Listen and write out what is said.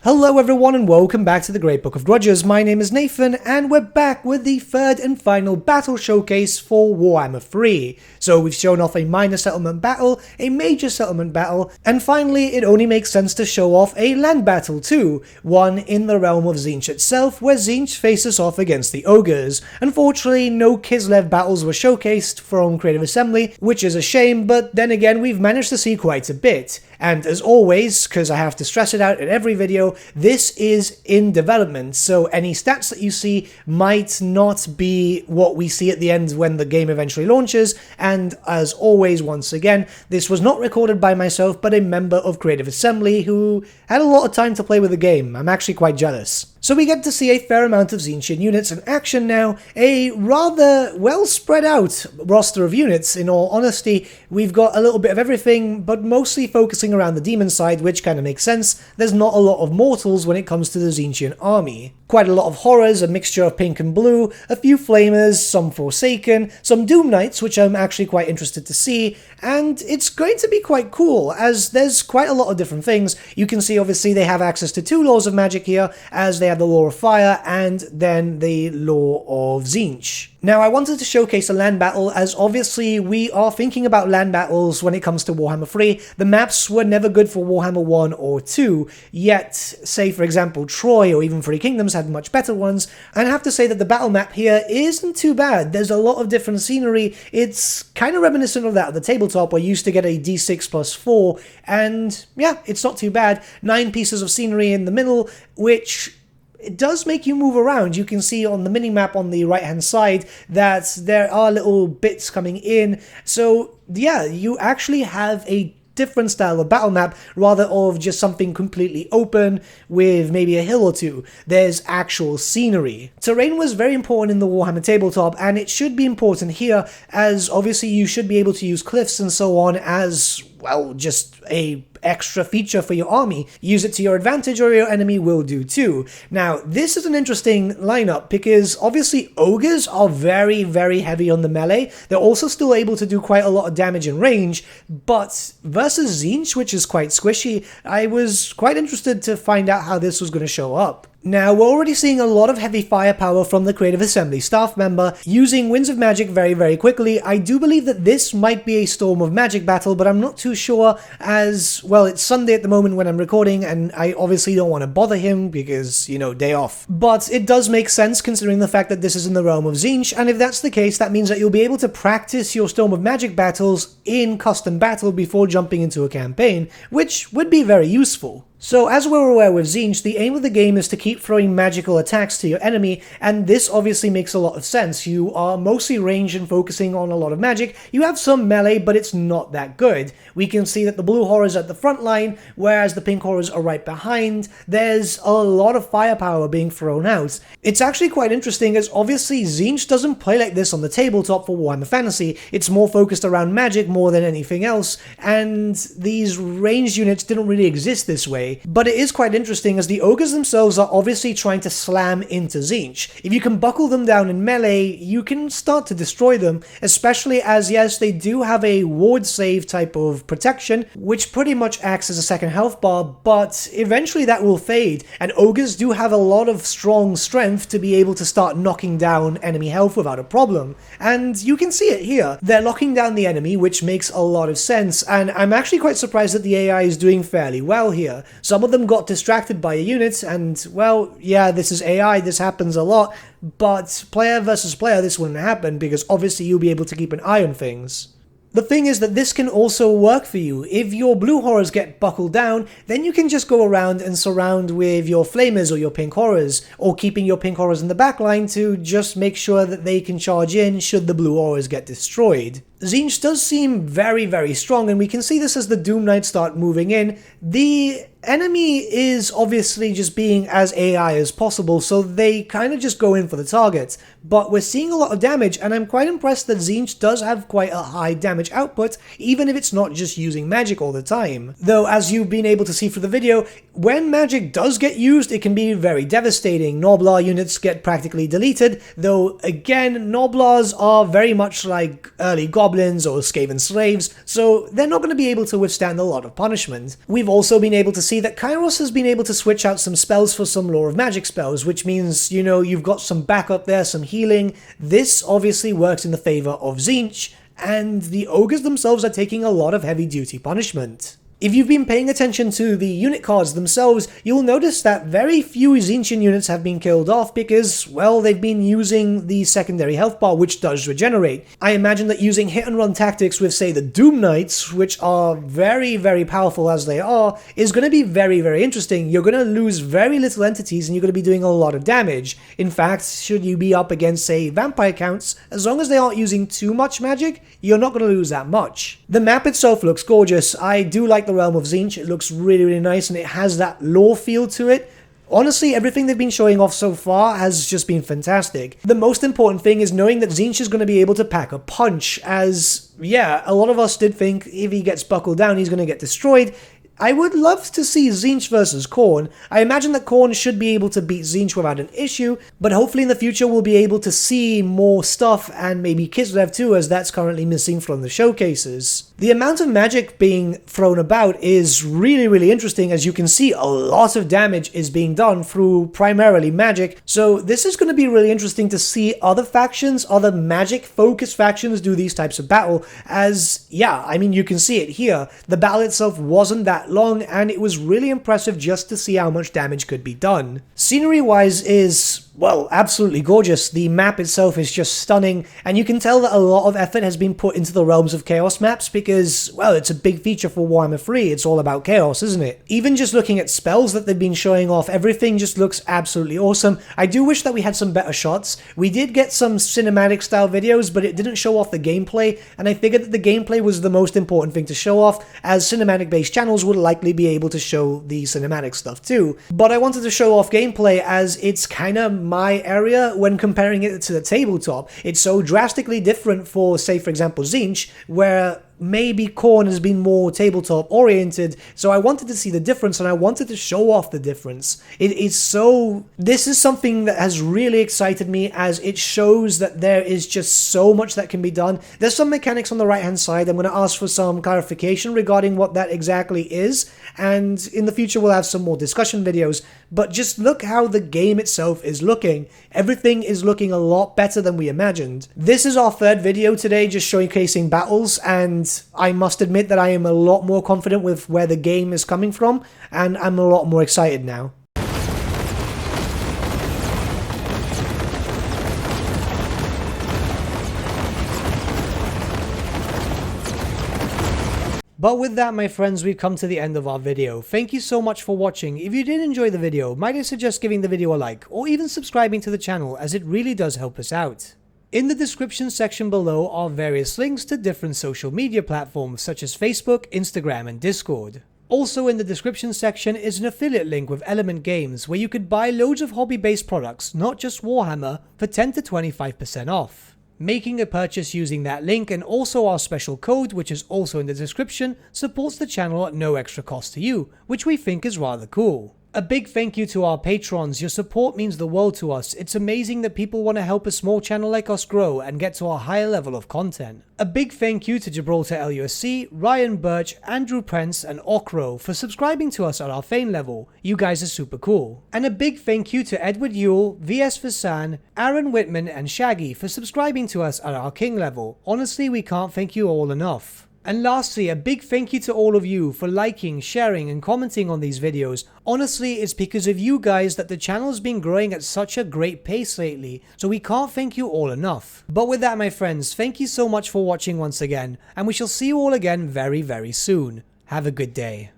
Hello everyone and welcome back to the Great Book of Grudges. My name is Nathan and we're back with the third and final battle showcase for Warhammer 3. So we've shown off a minor settlement battle, a major settlement battle, and finally it only makes sense to show off a land battle too, one in the realm of Tzeentch itself, where Tzeentch faces off against the Ogres. Unfortunately, no Kislev battles were showcased from Creative Assembly, which is a shame, but then again we've managed to see quite a bit. And as always, because I have to stress it out in every video, this is in development, so any stats that you see might not be what we see at the end when the game eventually launches, and as always, once again, this was not recorded by myself, but a member of Creative Assembly who had a lot of time to play with the game. I'm actually quite jealous. So we get to see a fair amount of Tzeentchian units in action now, a rather well spread out roster of units in all honesty. We've got a little bit of everything, but mostly focusing around the demon side, which kind of makes sense. There's not a lot of mortals when it comes to the Tzeentchian army. Quite a lot of horrors, a mixture of pink and blue, a few flamers, some Forsaken, some Doom Knights, which I'm actually quite interested to see, and it's going to be quite cool, as there's quite a lot of different things. You can see obviously they have access to two laws of magic here, as they have the Law of Fire and then the Law of Tzeentch. Now I wanted to showcase a land battle, as obviously we are thinking about land battles when it comes to Warhammer 3. The maps were never good for Warhammer 1 or 2, yet say for example Troy or even Three Kingdoms had much better ones, and I have to say that the battle map here isn't too bad. There's a lot of different scenery. It's kind of reminiscent of that at the tabletop where you used to get a d6 plus 4, and yeah, it's not too bad. 9 pieces of scenery in the middle, which it does make you move around. You can see on the mini-map on the right-hand side that there are little bits coming in. So yeah, you actually have a different style of battle map rather of just something completely open with maybe a hill or two. There's actual scenery. Terrain was very important in the Warhammer tabletop, and it should be important here, as obviously you should be able to use cliffs and so on as, well, just a extra feature for your army. Use it to your advantage or your enemy will do too. Now, this is an interesting lineup because obviously Ogres are very, very heavy on the melee. They're also still able to do quite a lot of damage in range, but versus Tzeentch, which is quite squishy, I was quite interested to find out how this was going to show up. Now, we're already seeing a lot of heavy firepower from the Creative Assembly staff member, using Winds of Magic very, very quickly. I do believe that this might be a Storm of Magic battle, but I'm not too sure, as, well, it's Sunday at the moment when I'm recording, and I obviously don't want to bother him because, you know, day off. But it does make sense considering the fact that this is in the realm of Tzeentch, and if that's the case, that means that you'll be able to practice your Storm of Magic battles in custom battle before jumping into a campaign, which would be very useful. So as we're aware with Tzeentch, the aim of the game is to keep throwing magical attacks to your enemy, and this obviously makes a lot of sense. You are mostly ranged and focusing on a lot of magic. You have some melee, but it's not that good. We can see that the blue horrors are at the front line, whereas the pink horrors are right behind. There's a lot of firepower being thrown out. It's actually quite interesting, as obviously Tzeentch doesn't play like this on the tabletop for Warhammer Fantasy. It's more focused around magic more than anything else, and these ranged units didn't really exist this way. But it is quite interesting, as the Ogres themselves are obviously trying to slam into Tzeentch. If you can buckle them down in melee, you can start to destroy them, especially as, yes, they do have a ward save type of protection, which pretty much acts as a second health bar, but eventually that will fade, and Ogres do have a lot of strong strength to be able to start knocking down enemy health without a problem. And you can see it here. They're locking down the enemy, which makes a lot of sense, and I'm actually quite surprised that the AI is doing fairly well here. Some of them got distracted by a unit, and, well, yeah, this is AI, this happens a lot, but player versus player this wouldn't happen, because obviously you'll be able to keep an eye on things. The thing is that this can also work for you. If your blue horrors get buckled down, then you can just go around and surround with your flamers or your pink horrors, or keeping your pink horrors in the back line to just make sure that they can charge in should the blue horrors get destroyed. Tzeentch does seem very, very strong, and we can see this as the Doom Knights start moving in. The enemy is obviously just being as AI as possible, so they kind of just go in for the target. But we're seeing a lot of damage, and I'm quite impressed that Tzeentch does have quite a high damage output, even if it's not just using magic all the time. Though, as you've been able to see through the video, When magic does get used, it can be very devastating. Gnoblar units get practically deleted, though again, Gnoblars are very much like early goblins or Skaven slaves, so they're not going to be able to withstand a lot of punishment. We've also been able to see that Kairos has been able to switch out some spells for some Law of Magic spells, which means, you know, you've got some backup there, some healing. This obviously works in the favor of Tzeentch, and the Ogres themselves are taking a lot of heavy-duty punishment. If you've been paying attention to the unit cards themselves, you'll notice that very few Tzeentchian units have been killed off because, well, they've been using the secondary health bar, which does regenerate. I imagine that using hit-and-run tactics with, say, the Doom Knights, which are very, very powerful as they are, is going to be very, very interesting. You're going to lose very little entities and you're going to be doing a lot of damage. In fact, should you be up against, say, vampire counts, as long as they aren't using too much magic, you're not going to lose that much. The map itself looks gorgeous. I do like the realm of Tzeentch. It looks really, really nice and it has that lore feel to it. Honestly, everything they've been showing off so far has just been fantastic. The most important thing is knowing that Tzeentch is going to be able to pack a punch, as, yeah, a lot of us did think if he gets buckled down, he's going to get destroyed. I would love to see Tzeentch versus Khorne. I imagine that Khorne should be able to beat Tzeentch without an issue, but hopefully in the future we'll be able to see more stuff and maybe Kislev too, as that's currently missing from the showcases. The amount of magic being thrown about is really, really interesting. As you can see, a lot of damage is being done through primarily magic, so this is going to be really interesting to see other factions, other magic-focused factions do these types of battle, as, yeah, I mean, you can see it here. The battle itself wasn't that long and it was really impressive just to see how much damage could be done. Scenery wise is, well, absolutely gorgeous. The map itself is just stunning, and you can tell that a lot of effort has been put into the Realms of Chaos maps because, well, it's a big feature for Warhammer 3. It's all about chaos, isn't it? Even just looking at spells that they've been showing off, everything just looks absolutely awesome. I do wish that we had some better shots. We did get some cinematic style videos, but it didn't show off the gameplay, and I figured that the gameplay was the most important thing to show off, as cinematic based channels would likely be able to show the cinematic stuff too. But I wanted to show off gameplay as it's kind of my area when comparing it to the tabletop. It's so drastically different for, say, for example, Tzeentch, where maybe Khorne has been more tabletop oriented, so I wanted to see the difference and I wanted to show off the difference. This is something that has really excited me, as it shows that there is just so much that can be done. There's some mechanics on the right hand side. I'm going to ask for some clarification regarding what that exactly is, and in the future we'll have some more discussion videos, but just look how the game itself is looking. Everything is looking a lot better than we imagined. This is our third video today, just showcasing battles, and I must admit that I am a lot more confident with where the game is coming from, and I'm a lot more excited now. But with that, my friends, we've come to the end of our video. Thank you so much for watching. If you did enjoy the video, might I suggest giving the video a like, or even subscribing to the channel, as it really does help us out. In the description section below are various links to different social media platforms such as Facebook, Instagram, and Discord. Also in the description section is an affiliate link with Element Games, where you could buy loads of hobby-based products, not just Warhammer, for 10 to 25% off. Making a purchase using that link and also our special code, which is also in the description, supports the channel at no extra cost to you, which we think is rather cool. A big thank you to our patrons. Your support means the world to us. It's amazing that people want to help a small channel like us grow and get to a higher level of content. A big thank you to Gibraltar LUSC, Ryan Bertsche, Andrew Prince, and Ogres for subscribing to us at our Fane level. You guys are super cool. And a big thank you to Edward Yule, VS Vasan, Aaron Whitman, and Shaggy for subscribing to us at our King level. Honestly, we can't thank you all enough. And lastly, a big thank you to all of you for liking, sharing, and commenting on these videos. Honestly, it's because of you guys that the channel's been growing at such a great pace lately, so we can't thank you all enough. But with that, my friends, thank you so much for watching once again, and we shall see you all again very, very soon. Have a good day.